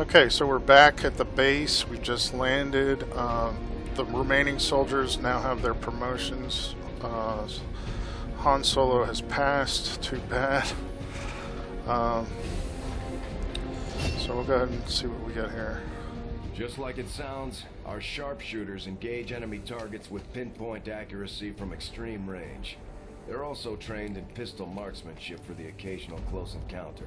Okay, so we're back at the base. We just landed. The remaining soldiers now have their promotions. Han Solo has passed. Too bad. So we'll go ahead and see what we got here. Just like it sounds, our sharpshooters engage enemy targets with pinpoint accuracy from extreme range. They're also trained in pistol marksmanship for the occasional close encounter.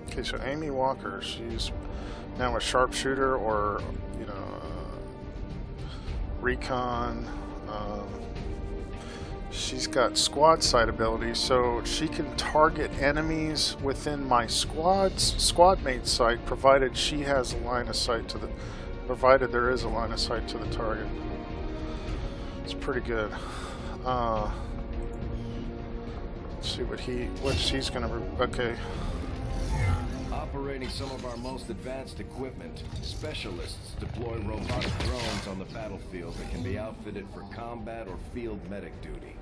Okay, so Amy Walker, she's now a sharpshooter or, you know, recon. She's got squad sight ability, so she can target enemies within my squad mate sight, provided she has a line of sight to the, provided there is a line of sight to the target. It's pretty good. Let's see what she's gonna. Okay. Operating some of our most advanced equipment, specialists deploy robotic drones on the battlefield that can be outfitted for combat or field medic duty.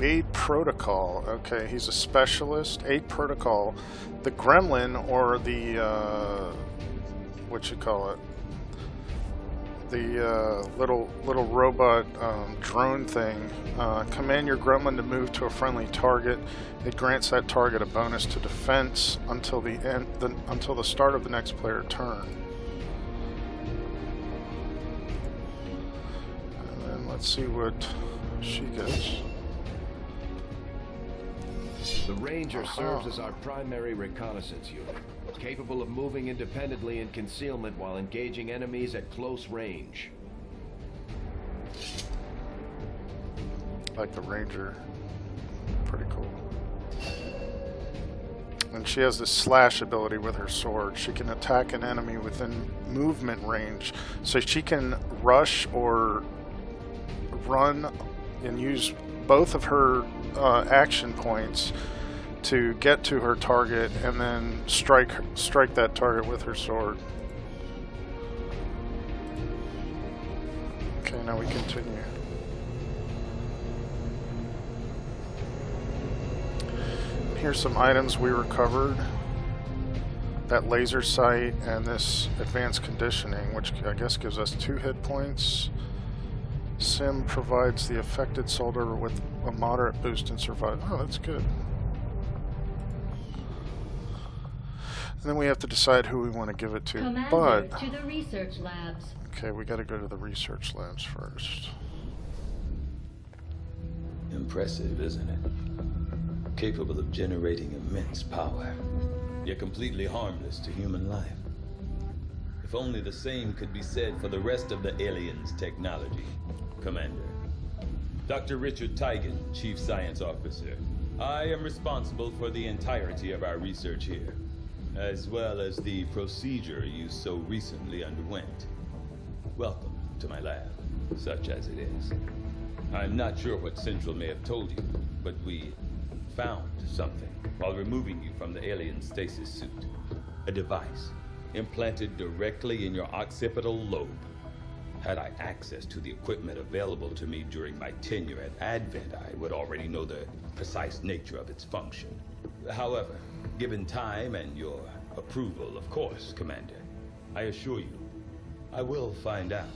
Aid Protocol. Okay, he's a specialist. Aid Protocol. The Gremlin, or the what you call it? The little robot drone thing. Command your Gremlin to move to a friendly target. It grants that target a bonus to defense until the start of the next player turn. And then let's see what she gets. The Ranger serves as our primary reconnaissance unit, capable of moving independently in concealment while engaging enemies at close range. Like the Ranger. Pretty cool. And she has this slash ability with her sword. She can attack an enemy within movement range. So she can rush or run and use both of her action points to get to her target and then strike that target with her sword. Okay, now we continue. Here's some items we recovered. That laser sight and this advanced conditioning, which I guess gives us 2 hit points. Sim provides the affected soldier with a moderate boost in survival. Oh, that's good. And then we have to decide who we want to give it to. Commander, to the research labs. Okay, we got to go to the research labs first. Impressive, isn't it? Capable of generating immense power, yet completely harmless to human life. If only the same could be said for the rest of the aliens' technology. Commander. Dr. Richard Teigen, Chief Science Officer. I am responsible for the entirety of our research here, as well as the procedure you so recently underwent. Welcome to my lab, such as it is. I'm not sure what Central may have told you, but we found something while removing you from the alien stasis suit. A device implanted directly in your occipital lobe. Had I access to the equipment available to me during my tenure at Advent, I would already know the precise nature of its function. However, given time and your approval, of course, Commander, I assure you, I will find out.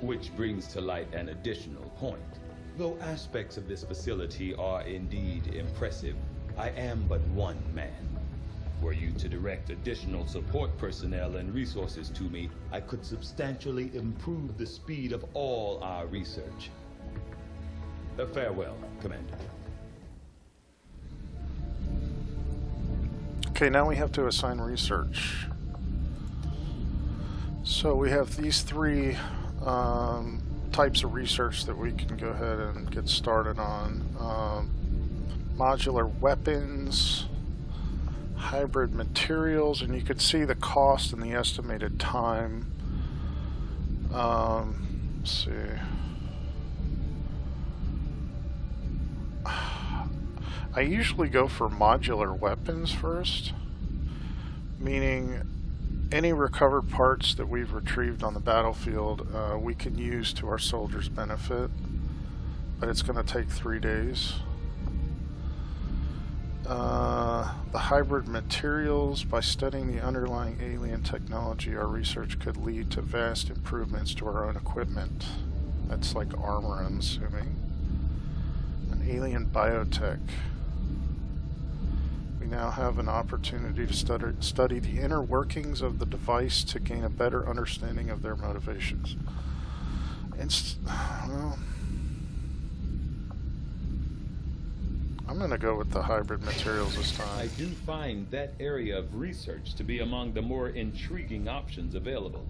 Which brings to light an additional point. Though aspects of this facility are indeed impressive, I am but one man. Were you to direct additional support personnel and resources to me, I could substantially improve the speed of all our research. Farewell, Commander. Okay, now we have to assign research. So we have these 3 types of research that we can go ahead and get started on. Modular weapons, hybrid materials, and you could see the cost and the estimated time. Let's see. I usually go for modular weapons first, meaning any recovered parts that we've retrieved on the battlefield we can use to our soldiers' benefit, but it's going to take 3 days. The hybrid materials. By studying the underlying alien technology, our research could lead to vast improvements to our own equipment. That's like armor, I'm assuming. An alien biotech. We now have an opportunity to study the inner workings of the device to gain a better understanding of their motivations. Well, I'm going to go with the hybrid materials this time. I do find that area of research to be among the more intriguing options available.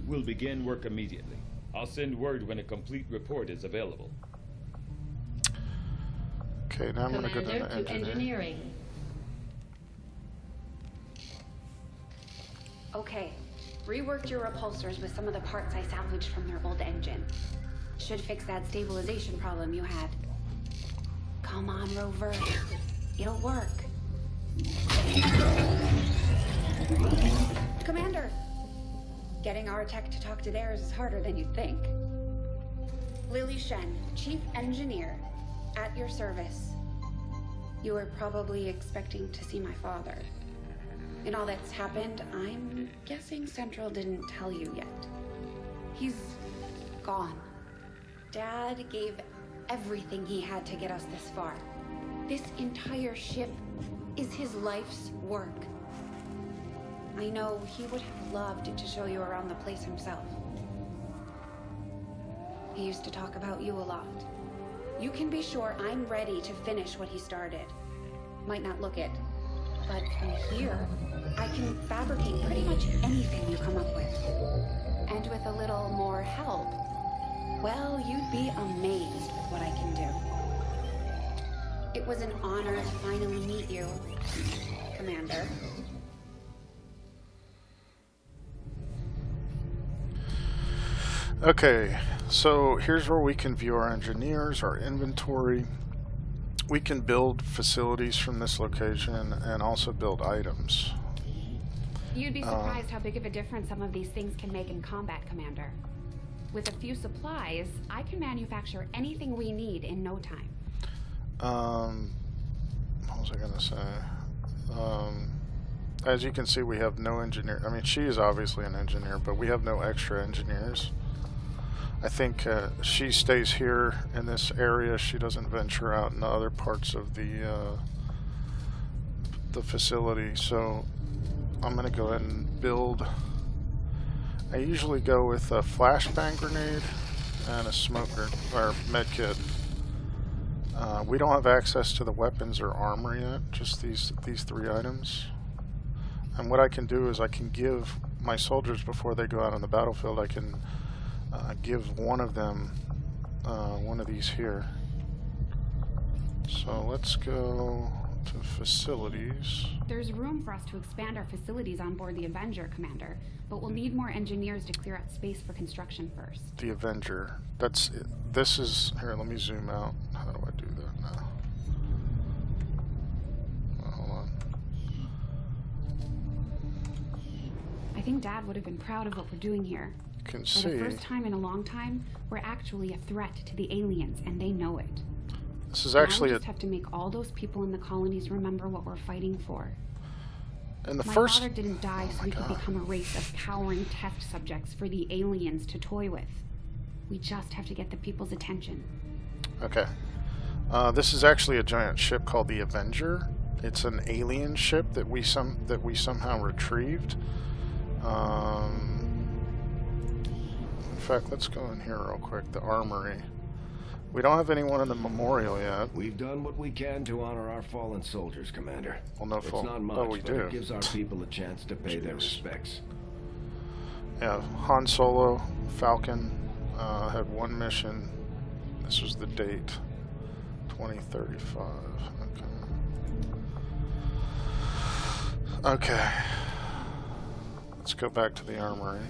We'll begin work immediately. I'll send word when a complete report is available. Okay, now I'm going to go to engineering. Okay, reworked your repulsors with some of the parts I salvaged from their old engine. Should fix that stabilization problem you had. Come on, Rover. It'll work. Commander! Getting our tech to talk to theirs is harder than you'd think. Lily Shen, Chief Engineer, at your service. You were probably expecting to see my father. In all that's happened, I'm guessing Central didn't tell you yet. He's gone. Dad gave everything he had to get us this far. This entire ship is his life's work. I know he would have loved to show you around the place himself. He used to talk about you a lot. You can be sure I'm ready to finish what he started. Might not look it, but from here, I can fabricate pretty much anything you come up with. And with a little more help, well, you'd be amazed with what I can do. It was an honor to finally meet you, Commander. Okay, so here's where we can view our engineers, our inventory. We can build facilities from this location and also build items. You'd be surprised how big of a difference some of these things can make in combat, Commander. With a few supplies, I can manufacture anything we need in no time. What was I gonna say? As you can see, we have no engineer. I mean, she is obviously an engineer, but we have no extra engineers. I think she stays here in this area. She doesn't venture out into other parts of the facility. So I'm gonna go ahead and build. I usually go with a flashbang grenade and a smoker or med kit. We don't have access to the weapons or armor yet, just these three items. And what I can do is I can give my soldiers, before they go out on the battlefield, I can give one of them one of these here. So let's go to facilities. There's room for us to expand our facilities on board the Avenger, Commander, but we'll need more engineers to clear out space for construction first. The Avenger. That's it. This is here. Let me zoom out. How do I do that now? Hold on. I think Dad would have been proud of what we're doing here. You can For see. the first time in a long time, we're actually a threat to the aliens, and they know it. This is actually now we just have to make all those people in the colonies remember what we're fighting for. in the My first. father didn't die so we could become a race of cowering test subjects for the aliens to toy with. We just have to get the people's attention. Okay. This is actually a giant ship called the Avenger. It's an alien ship that we somehow retrieved. In fact, let's go in here real quick. The armory. We don't have anyone in the memorial yet. We've done what we can to honor our fallen soldiers, Commander. Well, no It's fault. not much, Oh, we but do. it gives our people a chance to pay their Jeez. respects. Yeah, Han Solo, Falcon, had one mission. This was the date, 2035. Okay. Okay. Let's go back to the armory.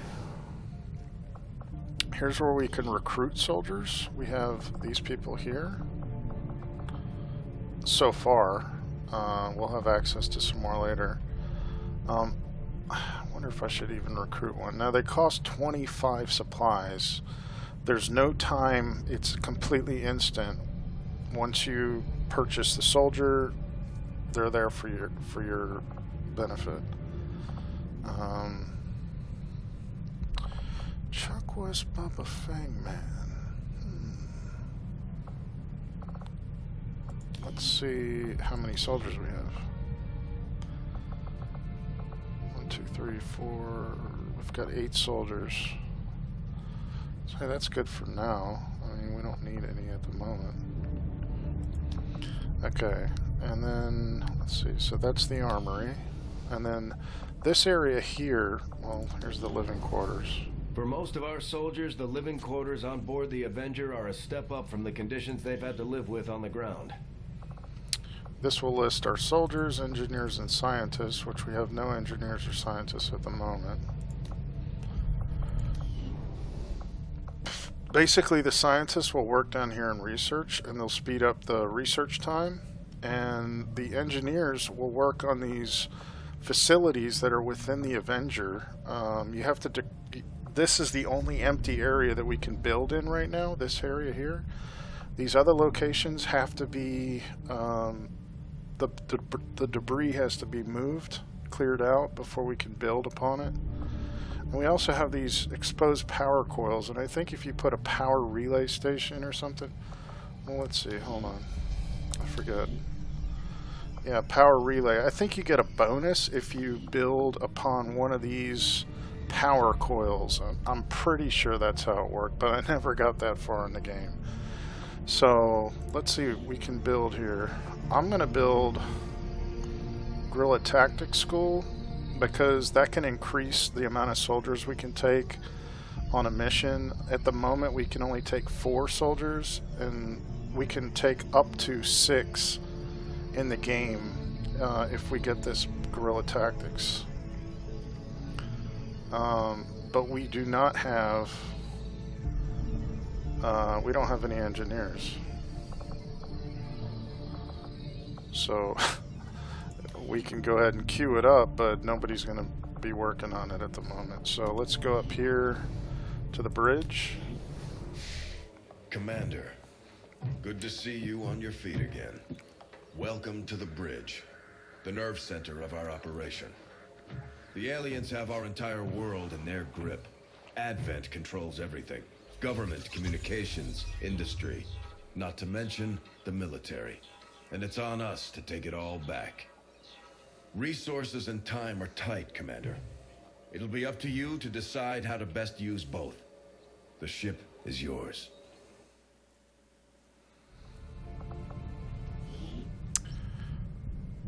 Here's where we can recruit soldiers. We have these people here. So far, we'll have access to some more later. I wonder if I should even recruit one. Now they cost 25 supplies. There's no time. It's completely instant. Once you purchase the soldier, they're there for your benefit. Chuck West Bubba Fangman. Let's see how many soldiers we have. 1, 2, 3, 4. We've got 8 soldiers. So that's good for now. I mean, we don't need any at the moment. Okay, and then let's see. So that's the armory, and then this area here. Well, here's the living quarters. For most of our soldiers, the living quarters on board the Avenger are a step up from the conditions they've had to live with on the ground. This will list our soldiers, engineers, and scientists, which we have no engineers or scientists at the moment. Basically, the scientists will work down here in research, and they'll speed up the research time, and the engineers will work on these facilities that are within the Avenger. You have to... This is the only empty area that we can build in right now, this area here. These other locations have to be... the debris has to be moved, cleared out, before we can build upon it. And we also have these exposed power coils, and I think if you put a power relay station or something... Well, let's see, hold on. I forget. Yeah, power relay. I think you get a bonus if you build upon one of these power coils. I'm pretty sure that's how it worked, but I never got that far in the game. So, let's see what we can build here. I'm going to build Guerrilla Tactics School, because that can increase the amount of soldiers we can take on a mission. At the moment, we can only take 4 soldiers, and we can take up to 6 in the game if we get this Guerrilla Tactics. But we do not have... we don't have any engineers. So... we can go ahead and queue it up, but nobody's going to be working on it at the moment. So let's go up here to the bridge. Commander, good to see you on your feet again. Welcome to the bridge, the nerve center of our operation. The aliens have our entire world in their grip. Advent controls everything. Government, communications, industry, not to mention the military. And it's on us to take it all back. Resources and time are tight, Commander. It'll be up to you to decide how to best use both. The ship is yours.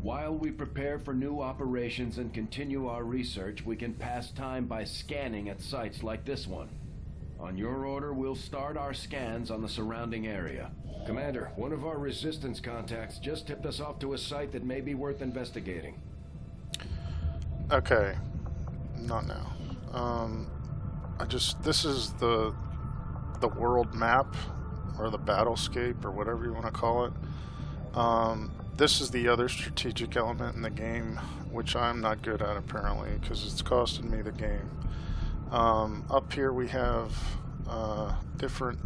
While we prepare for new operations and continue our research, we can pass time by scanning at sites like this one. On your order, we'll start our scans on the surrounding area. Commander, one of our resistance contacts just tipped us off to a site that may be worth investigating. Okay. Not now. This is the world map, or the battlescape, or whatever you want to call it. This is the other strategic element in the game, which I'm not good at apparently, because it's costing me the game. Up here we have different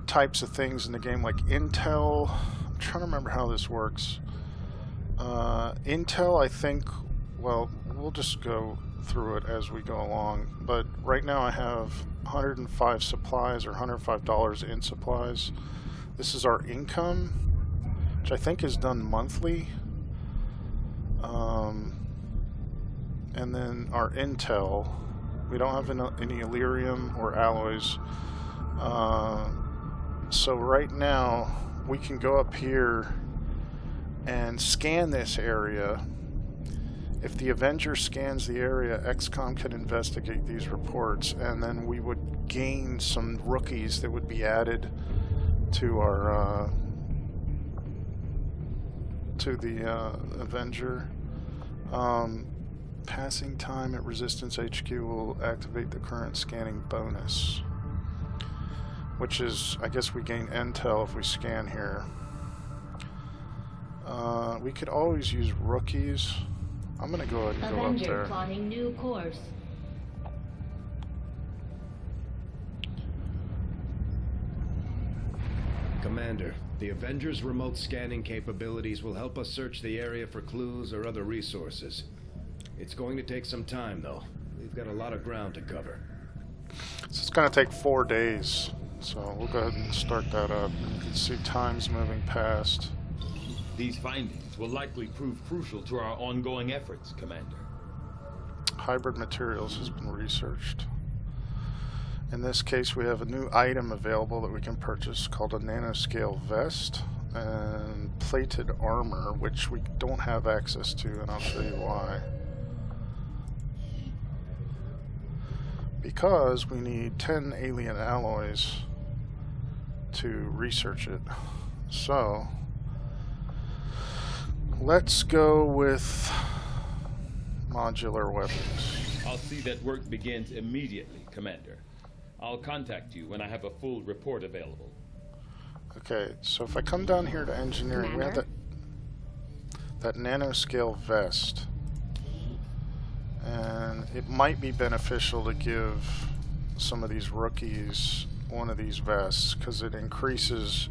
types of things in the game, like intel. I'm trying to remember how this works. Intel, I think, well, we'll just go through it as we go along, but right now I have 105 supplies, or $105 in supplies. This is our income, which I think is done monthly. And then our intel, we don't have any Illyrium or alloys. So right now we can go up here and scan this area. If the Avenger scans the area, XCOM can investigate these reports, and then we would gain some rookies that would be added to our to the Avenger. Passing time at Resistance HQ will activate the current scanning bonus, which is, I guess we gain intel if we scan here. We could always use rookies. I'm gonna go ahead and go up there. Plotting new course. Commander, The Avengers' remote scanning capabilities will help us search the area for clues or other resources. It's going to take some time, though. We've got a lot of ground to cover. So it's going to take 4 days. So we'll go ahead and start that up. You can see time's moving past. These findings will likely prove crucial to our ongoing efforts, Commander. Hybrid materials has been researched. In this case, we have a new item available that we can purchase called a nanoscale vest and plated armor, which we don't have access to, and I'll show you why. Because we need 10 alien alloys to research it. So, let's go with modular weapons. I'll see that work begins immediately, Commander. I'll contact you when I have a full report available. Okay, so if I come down here to engineering, we have that nanoscale vest. And it might be beneficial to give some of these rookies one of these vests, because it increases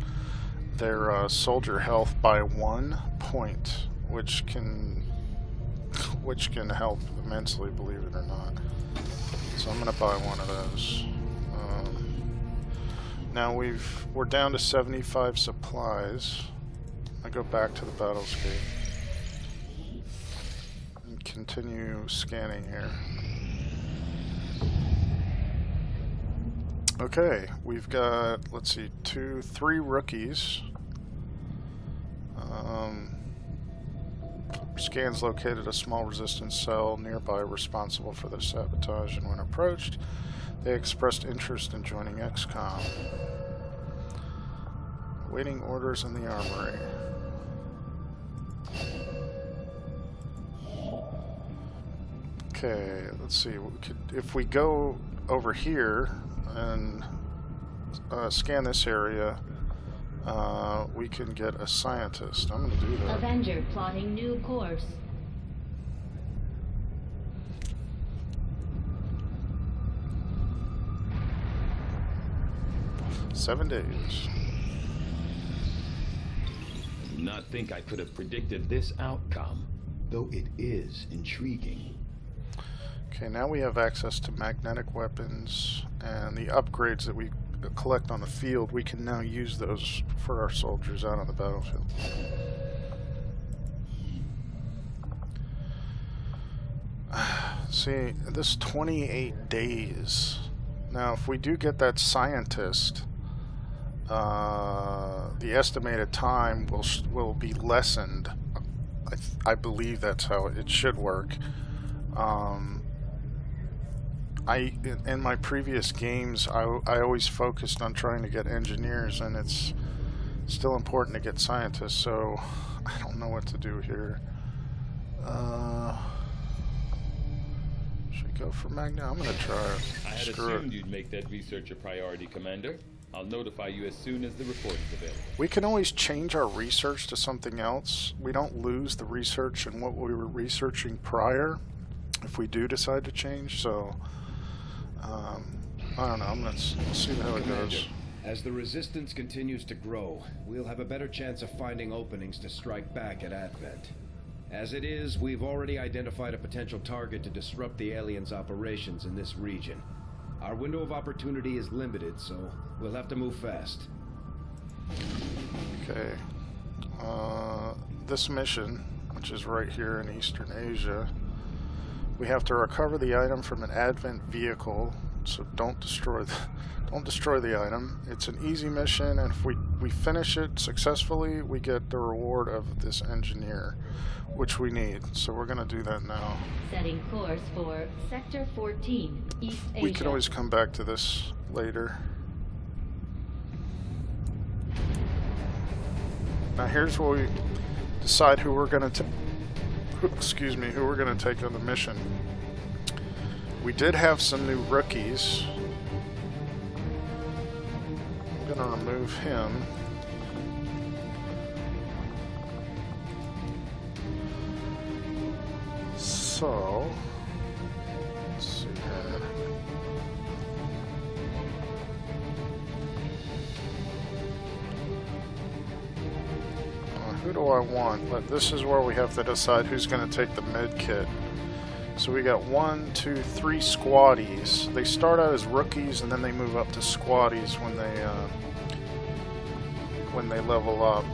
their soldier health by 1 point, which can help immensely, believe it or not. So I'm going to buy one of those. Now we're down to 75 supplies. I go back to the battlescape and continue scanning here. Okay, we've got, let's see, 3 rookies. Scans located a small resistance cell nearby responsible for their sabotage, and when approached, they expressed interest in joining XCOM. Awaiting orders in the armory. Okay, let's see. If we go over here and scan this area, we can get a scientist. I'm going to do that. Avenger plotting new course. "7 days. I do not think I could have predicted this outcome, though it is intriguing. Okay, now we have access to magnetic weapons, and the upgrades that we collect on the field, we can now use those for our soldiers out on the battlefield. See, this 28 days. Now, if we do get that scientist, the estimated time will be lessened. I believe that's how it should work. In my previous games, I always focused on trying to get engineers, and it's still important to get scientists, so I don't know what to do here. Should we go for Magna? I'm gonna try it. I had assumed you'd make that research a priority, Commander. I'll notify you as soon as the report is available. We can always change our research to something else. We don't lose the research and what we were researching prior if we do decide to change, so I don't know. We'll see how it goes. As the resistance continues to grow, we'll have a better chance of finding openings to strike back at Advent. As it is, we've already identified a potential target to disrupt the aliens' operations in this region. Our window of opportunity is limited, so we'll have to move fast. Okay. This mission, which is right here in Eastern Asia, we have to recover the item from an Advent vehicle, so don't destroy the item. It's an easy mission, and if we finish it successfully, we get the reward of this engineer, which we need. So we're going to do that now. Setting course for Sector 14, East Asia. We can always come back to this later. Now here's where we decide who we're going to who we're going to take on the mission. We did have some new rookies. I'm going to remove him. So, let's see here. do I want? But this is where we have to decide who's going to take the med kit. So we got 1, 2, 3 squaddies. They start out as rookies and then they move up to squaddies when they level up.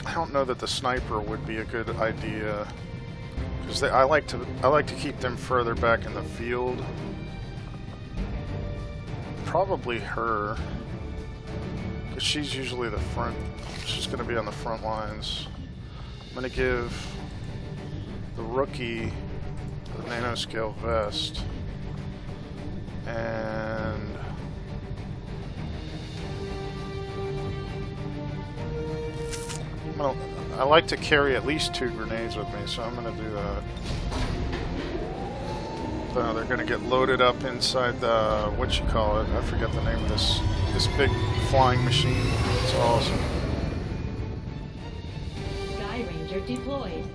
I don't know that the sniper would be a good idea because I like to keep them further back in the field. Probably her, because she's usually the front. She's going to be on the front lines. I'm going to give the rookie the nanoscale vest, and I like to carry at least 2 grenades with me, so I'm going to do that. They're going to get loaded up inside the, what you call it, I forget the name of this big flying machine. It's awesome. Sky Ranger deployed.